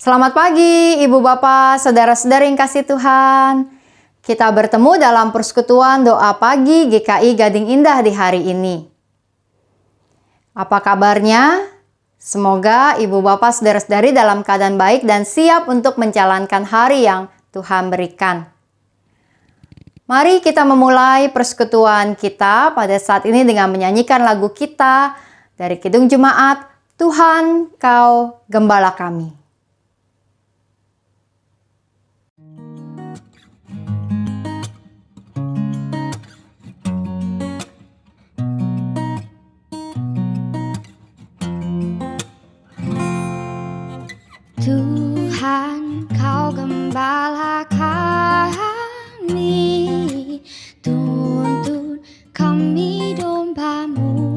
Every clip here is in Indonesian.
Selamat pagi, Ibu Bapak, Saudara-saudari yang kasih Tuhan. Kita bertemu dalam persekutuan doa pagi GKI Gading Indah di hari ini. Apa kabarnya? Semoga Ibu Bapak, Saudara-saudari dalam keadaan baik dan siap untuk menjalankan hari yang Tuhan berikan. Mari kita memulai persekutuan kita pada saat ini dengan menyanyikan lagu kita dari Kidung Jemaat, Tuhan Kau Gembala Kami. Tuhan Kau Gembala kami, tuntun kami domba-Mu.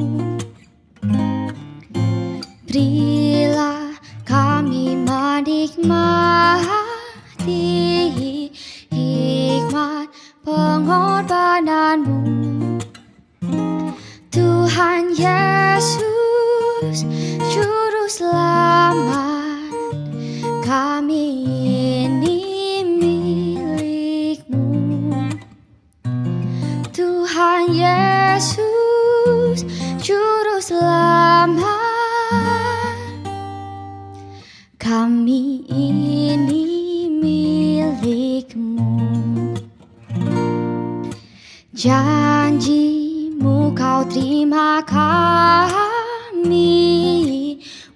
Berilah kami menikmati hikmat pengorbanan-Mu. Tuhan Yesus, Juru Selamat, kami ini milik-Mu. Tuhan Yesus, Juru Selamat, kami ini milik-Mu. Janji-Mu Kau terima kami,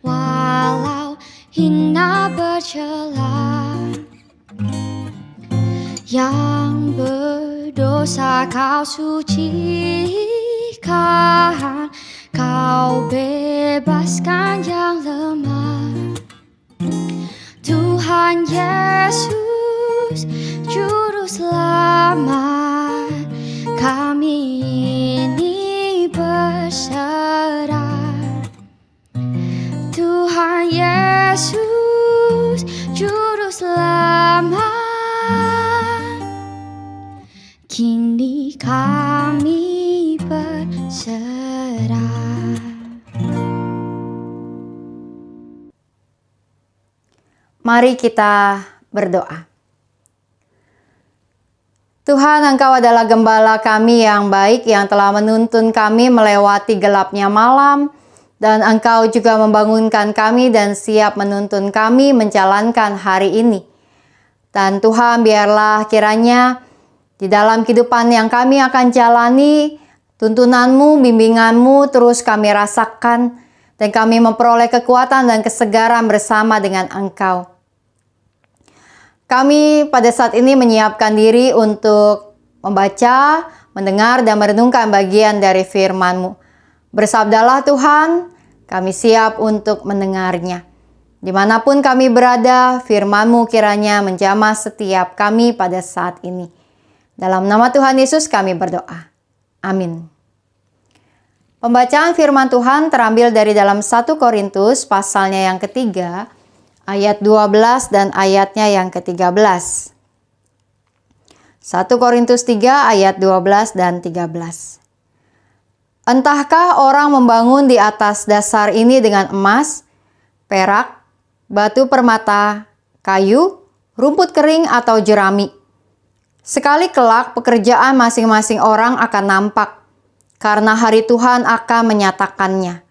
walau hina bercela. Yang berdosa Kau sucikan, Kau bebaskan yang lemah. Tuhan Yesus, Juru Selamat, kami ini berserah. Tuhan Yesus, Juru Selamat, kini kami berserah. Mari kita berdoa. Tuhan, Engkau adalah gembala kami yang baik yang telah menuntun kami melewati gelapnya malam, dan Engkau juga membangunkan kami dan siap menuntun kami menjalankan hari ini. Dan Tuhan, biarlah kiranya di dalam kehidupan yang kami akan jalani, tuntunan-Mu, bimbingan-Mu terus kami rasakan, dan kami memperoleh kekuatan dan kesegaran bersama dengan Engkau. Kami pada saat ini menyiapkan diri untuk membaca, mendengar, dan merenungkan bagian dari firman-Mu. Bersabdalah Tuhan, kami siap untuk mendengarnya. Dimanapun kami berada, firman-Mu kiranya menjamah setiap kami pada saat ini. Dalam nama Tuhan Yesus kami berdoa. Amin. Pembacaan firman Tuhan terambil dari dalam 1 Korintus pasalnya yang ketiga, ayat 12 dan ayatnya yang ke-13. 1 Korintus 3 ayat 12 dan 13. Entahkah orang membangun di atas dasar ini dengan emas, perak, batu permata, kayu, rumput kering atau jerami. Sekali kelak pekerjaan masing-masing orang akan nampak, karena hari Tuhan akan menyatakannya.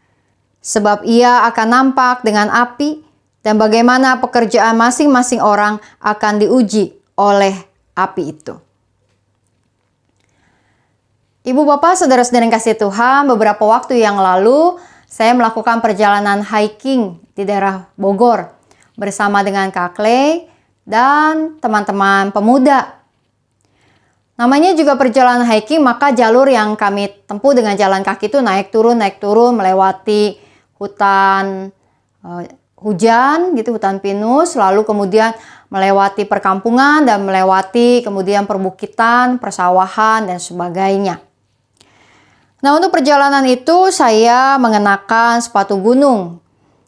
Sebab ia akan nampak dengan api, dan bagaimana pekerjaan masing-masing orang akan diuji oleh api itu. Ibu Bapak, Saudara-saudara yang kasih Tuhan, beberapa waktu yang lalu saya melakukan perjalanan hiking di daerah Bogor bersama dengan Kak Clay dan teman-teman pemuda. Namanya juga perjalanan hiking, maka jalur yang kami tempuh dengan jalan kaki itu naik turun melewati hutan hujan gitu, hutan pinus, lalu kemudian melewati perkampungan dan melewati kemudian perbukitan, persawahan dan sebagainya. Nah, untuk perjalanan itu saya mengenakan sepatu gunung.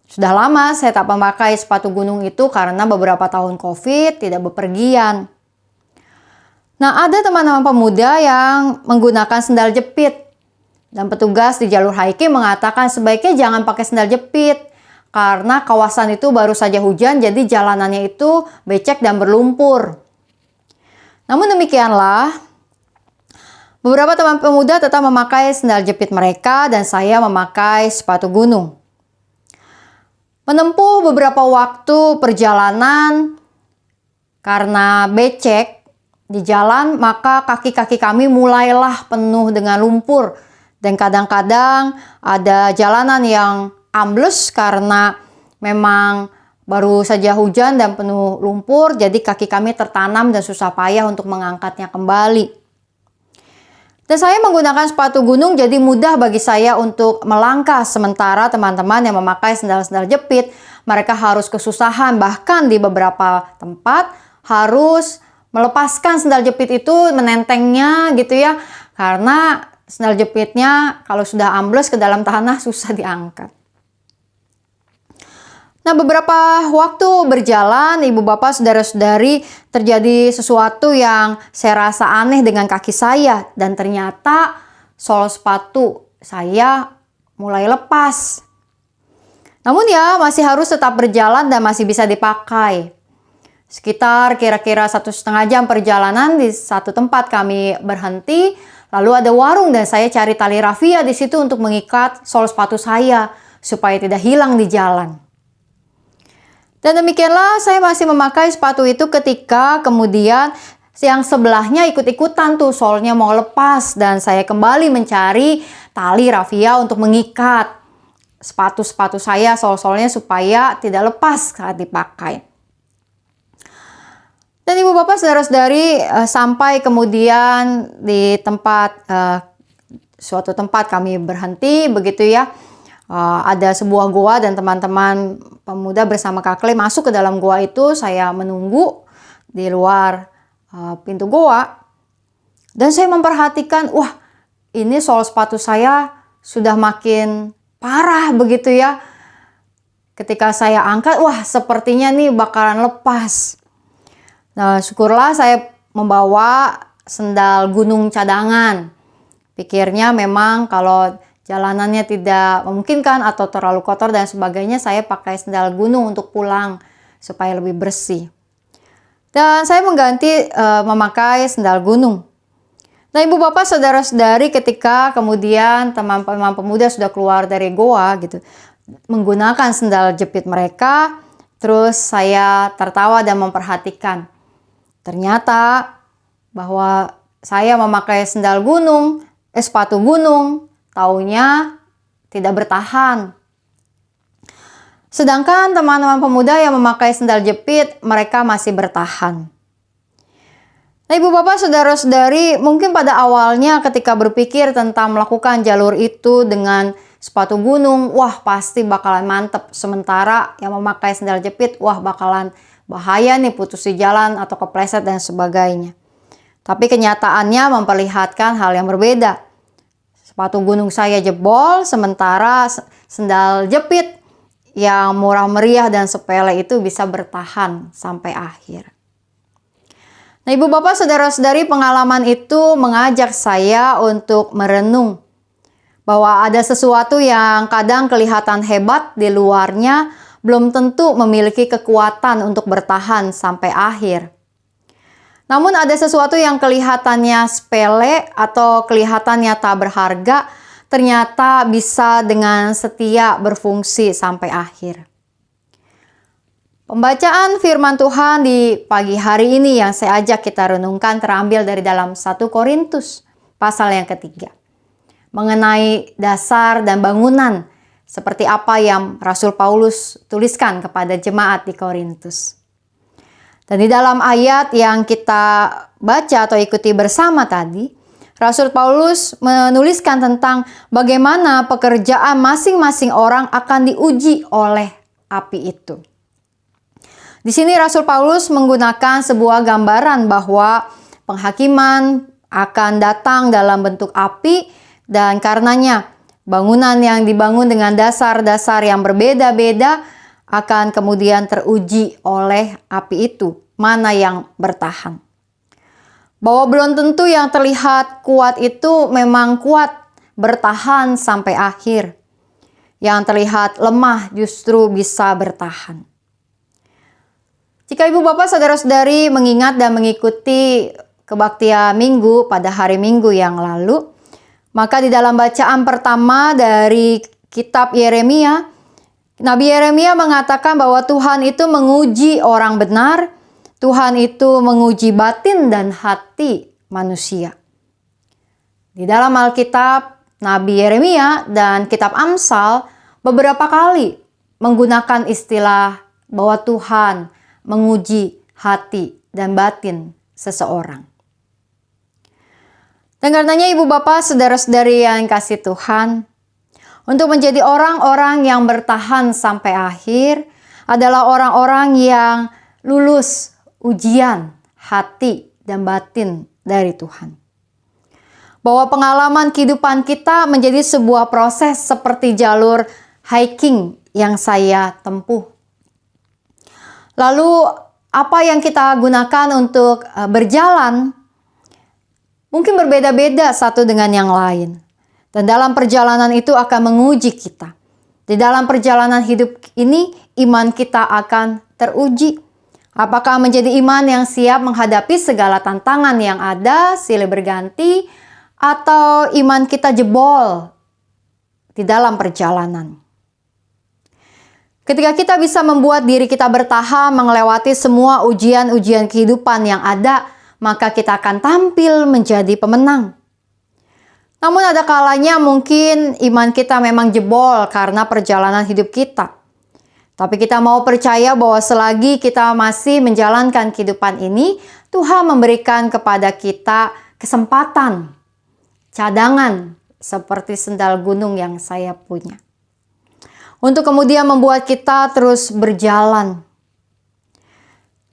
Sudah lama saya tak memakai sepatu gunung itu karena beberapa tahun COVID tidak bepergian. Nah, ada teman-teman pemuda yang menggunakan sendal jepit. Dan petugas di jalur hiking mengatakan sebaiknya jangan pakai sendal jepit karena kawasan itu baru saja hujan, jadi jalanannya itu becek dan berlumpur. Namun demikianlah, beberapa teman pemuda tetap memakai sendal jepit mereka dan saya memakai sepatu gunung. Menempuh beberapa waktu perjalanan karena becek di jalan, maka kaki-kaki kami mulailah penuh dengan lumpur. Dan kadang-kadang ada jalanan yang ambles karena memang baru saja hujan dan penuh lumpur, jadi kaki kami tertanam dan susah payah untuk mengangkatnya kembali. Dan saya menggunakan sepatu gunung, jadi mudah bagi saya untuk melangkah, sementara teman-teman yang memakai sendal-sendal jepit, mereka harus kesusahan, bahkan di beberapa tempat harus melepaskan sendal jepit itu, menentengnya gitu ya, karena sendal jepitnya kalau sudah ambles ke dalam tanah susah diangkat. Nah, beberapa waktu berjalan, ibu bapak, saudara-saudari, terjadi sesuatu yang saya rasa aneh dengan kaki saya. Dan ternyata sol sepatu saya mulai lepas. Namun ya masih harus tetap berjalan dan masih bisa dipakai. Sekitar kira-kira 1,5 jam perjalanan di satu tempat kami berhenti. Lalu ada warung dan saya cari tali rafia di situ untuk mengikat sol sepatu saya supaya tidak hilang di jalan. Dan demikianlah saya masih memakai sepatu itu ketika kemudian yang sebelahnya ikut-ikutan tuh solnya mau lepas dan saya kembali mencari tali rafia untuk mengikat sepatu-sepatu saya, sol-solnya supaya tidak lepas saat dipakai. Dan ibu bapak, saudara-saudari, sampai kemudian di tempat suatu tempat kami berhenti begitu ya. Ada sebuah gua dan teman-teman pemuda bersama Kak Clay masuk ke dalam gua itu. Saya menunggu di luar pintu gua dan saya memperhatikan, wah, ini sol sepatu saya sudah makin parah begitu ya. Ketika saya angkat, wah, sepertinya nih bakalan lepas. Nah, syukurlah saya membawa sendal gunung cadangan. Pikirnya memang kalau jalanannya tidak memungkinkan atau terlalu kotor dan sebagainya, saya pakai sendal gunung untuk pulang supaya lebih bersih. Dan saya mengganti memakai sendal gunung. Nah, ibu bapak, saudara-saudari, ketika kemudian teman-teman pemuda sudah keluar dari goa gitu, menggunakan sendal jepit mereka, terus saya tertawa dan memperhatikan. Ternyata bahwa saya memakai sendal gunung, sepatu gunung, taunya tidak bertahan. Sedangkan teman-teman pemuda yang memakai sendal jepit, mereka masih bertahan. Nah, ibu bapak, saudara-saudari, mungkin pada awalnya ketika berpikir tentang melakukan jalur itu dengan sepatu gunung, wah pasti bakalan mantep. Sementara yang memakai sendal jepit, wah bakalan bahaya nih, putus di jalan atau kepleset dan sebagainya. Tapi kenyataannya memperlihatkan hal yang berbeda. Sepatu gunung saya jebol, sementara sendal jepit yang murah meriah dan sepele itu bisa bertahan sampai akhir. Nah, ibu bapak, saudara-saudari, pengalaman itu mengajak saya untuk merenung bahwa ada sesuatu yang kadang kelihatan hebat di luarnya, belum tentu memiliki kekuatan untuk bertahan sampai akhir. Namun ada sesuatu yang kelihatannya sepele atau kelihatannya tak berharga, ternyata bisa dengan setia berfungsi sampai akhir. Pembacaan firman Tuhan di pagi hari ini yang saya ajak kita renungkan terambil dari dalam 1 Korintus pasal yang ketiga. Mengenai dasar dan bangunan seperti apa yang Rasul Paulus tuliskan kepada jemaat di Korintus. Dan di dalam ayat yang kita baca atau ikuti bersama tadi, Rasul Paulus menuliskan tentang bagaimana pekerjaan masing-masing orang akan diuji oleh api itu. Di sini Rasul Paulus menggunakan sebuah gambaran bahwa penghakiman akan datang dalam bentuk api dan karenanya bangunan yang dibangun dengan dasar-dasar yang berbeda-beda akan kemudian teruji oleh api itu, mana yang bertahan. Bahwa belum tentu yang terlihat kuat itu memang kuat bertahan sampai akhir. yang terlihat lemah justru bisa bertahan. Jika ibu bapak saudara-saudari mengingat dan mengikuti kebaktian minggu pada hari Minggu yang lalu, maka di dalam bacaan pertama dari kitab Yeremia, Nabi Yeremia mengatakan bahwa Tuhan itu menguji orang benar, Tuhan itu menguji batin dan hati manusia. Di dalam Alkitab, Nabi Yeremia dan kitab Amsal beberapa kali menggunakan istilah bahwa Tuhan menguji hati dan batin seseorang. Dan karenanya ibu bapak saudara-saudari yang kasih Tuhan, untuk menjadi orang-orang yang bertahan sampai akhir adalah orang-orang yang lulus ujian hati dan batin dari Tuhan. Bahwa pengalaman kehidupan kita menjadi sebuah proses seperti jalur hiking yang saya tempuh. Lalu apa yang kita gunakan untuk berjalan mungkin berbeda-beda satu dengan yang lain. Dan dalam perjalanan itu akan menguji kita. Di dalam perjalanan hidup ini iman kita akan teruji. Apakah menjadi iman yang siap menghadapi segala tantangan yang ada silih berganti, atau iman kita jebol di dalam perjalanan. Ketika kita bisa membuat diri kita bertahan melewati semua ujian-ujian kehidupan yang ada, maka kita akan tampil menjadi pemenang. Namun ada kalanya mungkin iman kita memang jebol karena perjalanan hidup kita. Tapi kita mau percaya bahwa selagi kita masih menjalankan kehidupan ini, Tuhan memberikan kepada kita kesempatan, cadangan seperti sendal gunung yang saya punya. Untuk kemudian membuat kita terus berjalan.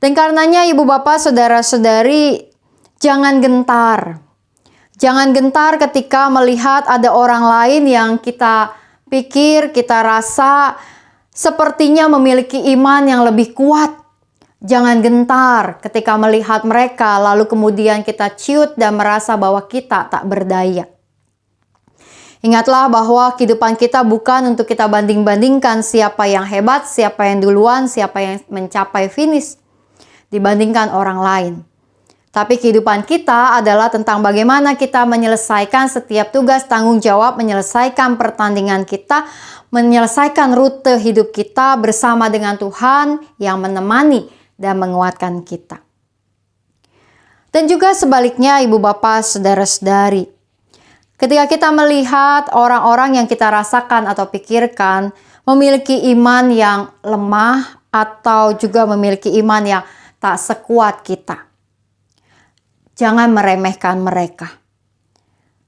Dan karenanya ibu bapak saudara-saudari, jangan gentar. Jangan gentar ketika melihat ada orang lain yang kita pikir, kita rasa sepertinya memiliki iman yang lebih kuat. Jangan gentar ketika melihat mereka lalu kemudian kita ciut dan merasa bahwa kita tak berdaya. Ingatlah bahwa kehidupan kita bukan untuk kita banding-bandingkan siapa yang hebat, siapa yang duluan, siapa yang mencapai finish dibandingkan orang lain. Tapi kehidupan kita adalah tentang bagaimana kita menyelesaikan setiap tugas tanggung jawab, menyelesaikan pertandingan kita, menyelesaikan rute hidup kita bersama dengan Tuhan yang menemani dan menguatkan kita. Dan juga sebaliknya ibu bapak saudara-saudari, ketika kita melihat orang-orang yang kita rasakan atau pikirkan memiliki iman yang lemah atau juga memiliki iman yang tak sekuat kita, jangan meremehkan mereka.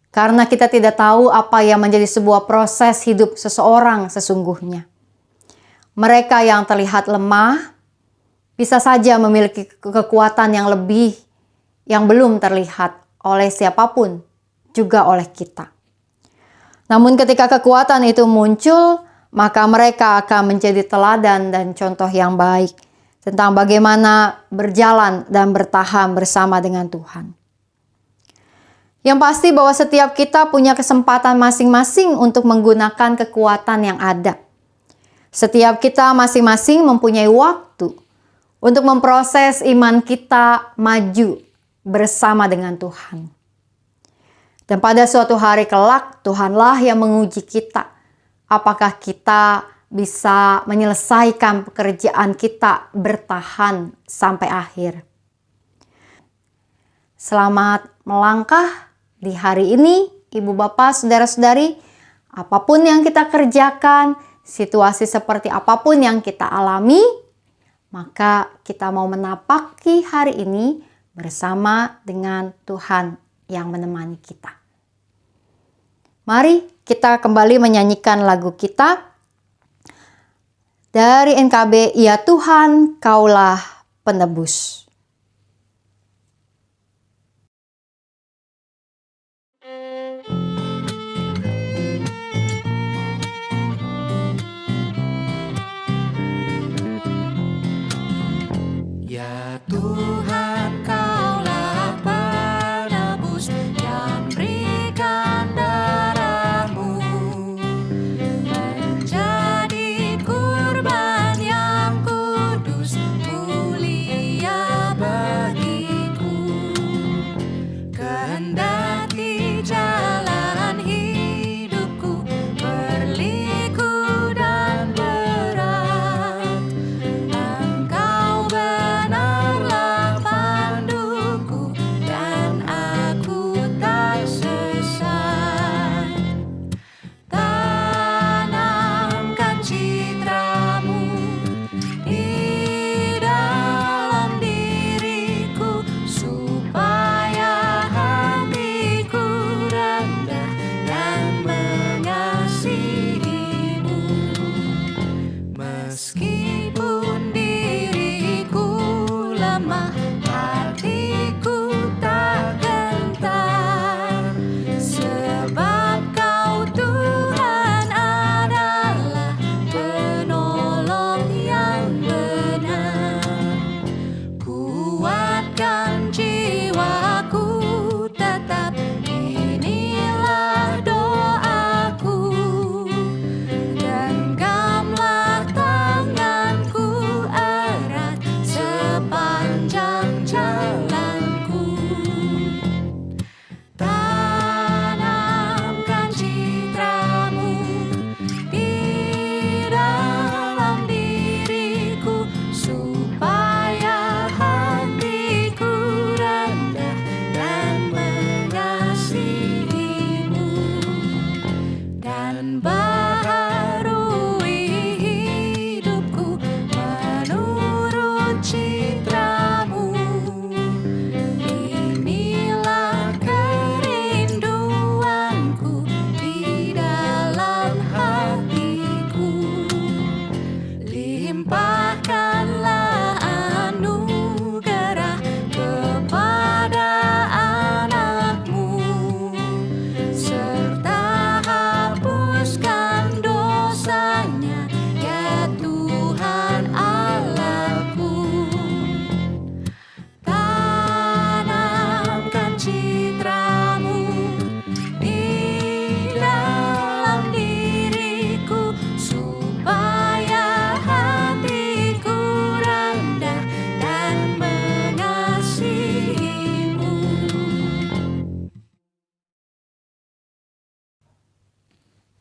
Karena kita tidak tahu apa yang menjadi sebuah proses hidup seseorang sesungguhnya. Mereka yang terlihat lemah bisa saja memiliki kekuatan yang lebih yang belum terlihat oleh siapapun, juga oleh kita. Namun ketika kekuatan itu muncul, maka mereka akan menjadi teladan dan contoh yang baik tentang bagaimana berjalan dan bertahan bersama dengan Tuhan. Yang pasti bahwa setiap kita punya kesempatan masing-masing untuk menggunakan kekuatan yang ada. Setiap kita masing-masing mempunyai waktu untuk memproses iman kita maju bersama dengan Tuhan. Dan pada suatu hari kelak, Tuhanlah yang menguji kita. Apakah kita bisa menyelesaikan pekerjaan kita bertahan sampai akhir. Selamat melangkah di hari ini, ibu bapak, saudara-saudari. Apapun yang kita kerjakan, situasi seperti apapun yang kita alami, maka kita mau menapaki hari ini bersama dengan Tuhan yang menemani kita. Mari kita kembali menyanyikan lagu kita dari NKB, Ya Tuhan, Kaulah Penebus. Ya Tuhan, Kaulah penebus yang berikan darah-Mu menjadi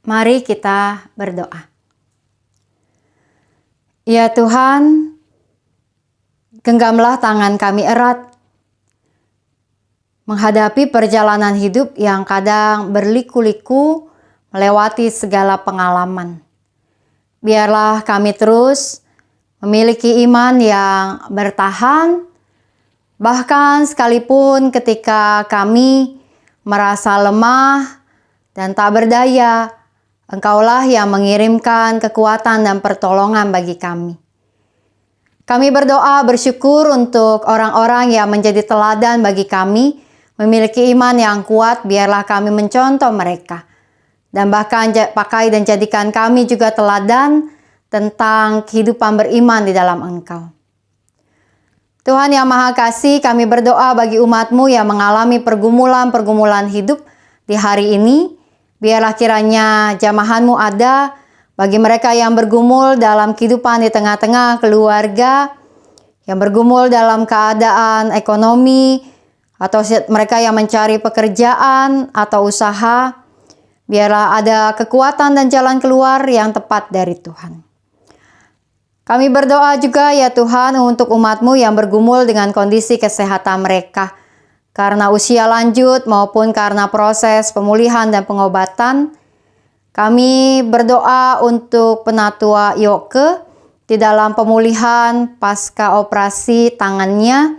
Mari kita berdoa. Ya Tuhan, genggamlah tangan kami erat menghadapi perjalanan hidup yang kadang berliku-liku melewati segala pengalaman. Biarlah kami terus memiliki iman yang bertahan, bahkan sekalipun ketika kami merasa lemah dan tak berdaya, Engkaulah yang mengirimkan kekuatan dan pertolongan bagi kami. Kami berdoa bersyukur untuk orang-orang yang menjadi teladan bagi kami, memiliki iman yang kuat, biarlah kami mencontoh mereka. Dan bahkan pakai dan jadikan kami juga teladan tentang kehidupan beriman di dalam Engkau. Tuhan yang Maha Kasih, kami berdoa bagi umat-Mu yang mengalami pergumulan-pergumulan hidup di hari ini. Biarlah kiranya jamahan-Mu ada bagi mereka yang bergumul dalam kehidupan di tengah-tengah keluarga, yang bergumul dalam keadaan ekonomi, atau mereka yang mencari pekerjaan atau usaha. Biarlah ada kekuatan dan jalan keluar yang tepat dari Tuhan. Kami berdoa juga ya Tuhan untuk umat-Mu yang bergumul dengan kondisi kesehatan mereka, karena usia lanjut maupun karena proses pemulihan dan pengobatan. Kami berdoa untuk Penatua Yoke di dalam pemulihan pasca operasi tangannya,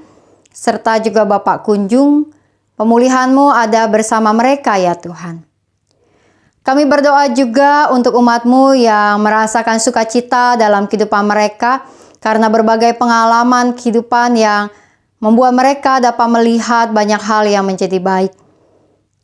serta juga Bapak Kunjung. Pemulihan-Mu ada bersama mereka ya Tuhan. Kami berdoa juga untuk umat-Mu yang merasakan sukacita dalam kehidupan mereka karena berbagai pengalaman kehidupan yang membuat mereka dapat melihat banyak hal yang menjadi baik.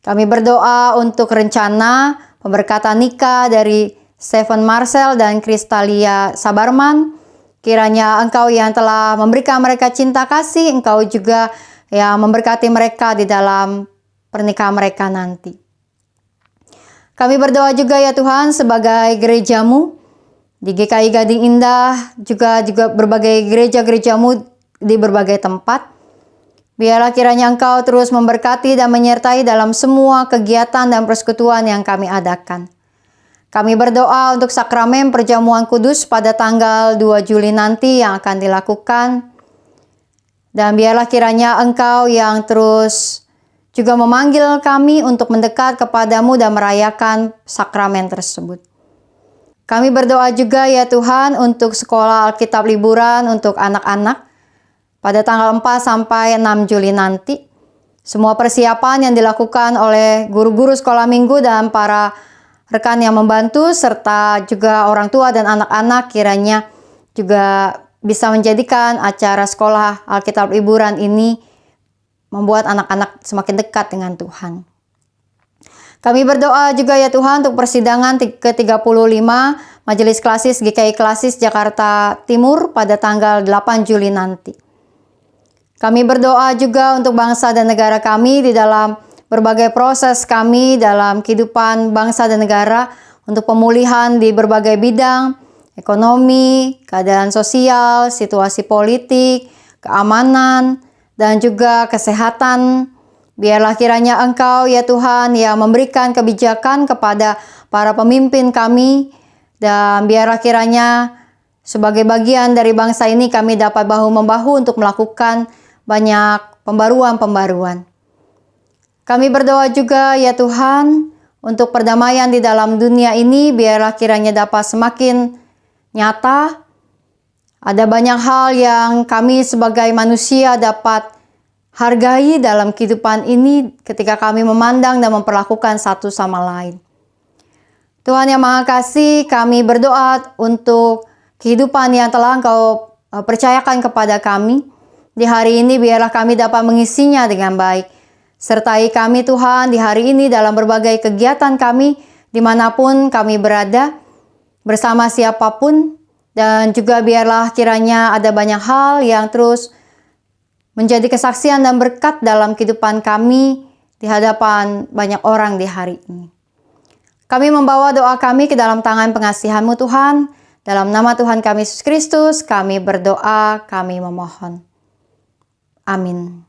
Kami berdoa untuk rencana pemberkatan nikah dari Stephen Marcel dan Kristalia Sabarman. Kiranya Engkau yang telah memberikan mereka cinta kasih, Engkau juga yang memberkati mereka di dalam pernikahan mereka nanti. Kami berdoa juga ya Tuhan sebagai gereja-Mu di GKI Gading Indah, juga berbagai gereja-gereja-Mu di berbagai tempat. Biarlah kiranya Engkau terus memberkati dan menyertai dalam semua kegiatan dan persekutuan yang kami adakan. Kami berdoa untuk sakramen perjamuan kudus pada tanggal 2 Juli nanti yang akan dilakukan. Dan biarlah kiranya Engkau yang terus juga memanggil kami untuk mendekat kepadamu dan merayakan sakramen tersebut. Kami berdoa juga ya Tuhan untuk sekolah Alkitab liburan untuk anak-anak pada tanggal 4 sampai 6 Juli nanti. Semua persiapan yang dilakukan oleh guru-guru sekolah minggu dan para rekan yang membantu serta juga orang tua dan anak-anak kiranya juga bisa menjadikan acara sekolah Alkitab liburan ini membuat anak-anak semakin dekat dengan Tuhan. Kami berdoa juga ya Tuhan untuk persidangan ke-35 Majelis Klasis GKI Klasis Jakarta Timur pada tanggal 8 Juli nanti. Kami berdoa juga untuk bangsa dan negara kami di dalam berbagai proses kami dalam kehidupan bangsa dan negara untuk pemulihan di berbagai bidang, ekonomi, keadaan sosial, situasi politik, keamanan, dan juga kesehatan. Biarlah kiranya Engkau ya Tuhan yang memberikan kebijakan kepada para pemimpin kami, dan biarlah kiranya sebagai bagian dari bangsa ini kami dapat bahu-membahu untuk melakukan banyak pembaruan-pembaruan. Kami berdoa juga ya Tuhan untuk perdamaian di dalam dunia ini, biarlah kiranya dapat semakin nyata. Ada banyak hal yang kami sebagai manusia dapat hargai dalam kehidupan ini ketika kami memandang dan memperlakukan satu sama lain. Tuhan yang Maha Kasih, kami berdoa untuk kehidupan yang telah Engkau percayakan kepada kami. Di hari ini biarlah kami dapat mengisinya dengan baik. Sertai kami Tuhan di hari ini dalam berbagai kegiatan kami, dimanapun kami berada, bersama siapapun. Dan juga biarlah kiranya ada banyak hal yang terus menjadi kesaksian dan berkat dalam kehidupan kami di hadapan banyak orang di hari ini. Kami membawa doa kami ke dalam tangan pengasihan-Mu Tuhan. Dalam nama Tuhan kami Yesus Kristus, kami berdoa, kami memohon. Amin.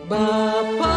Bapa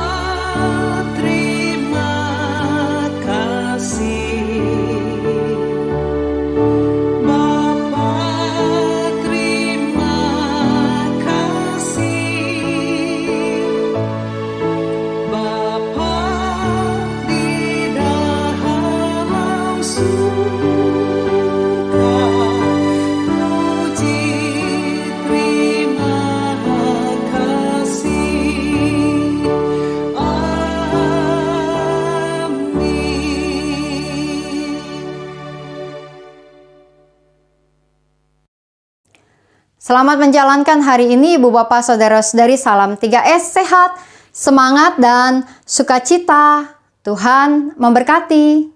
Selamat menjalankan hari ini Ibu Bapak Saudara-saudari. Salam 3S, sehat, semangat, dan sukacita. Tuhan memberkati.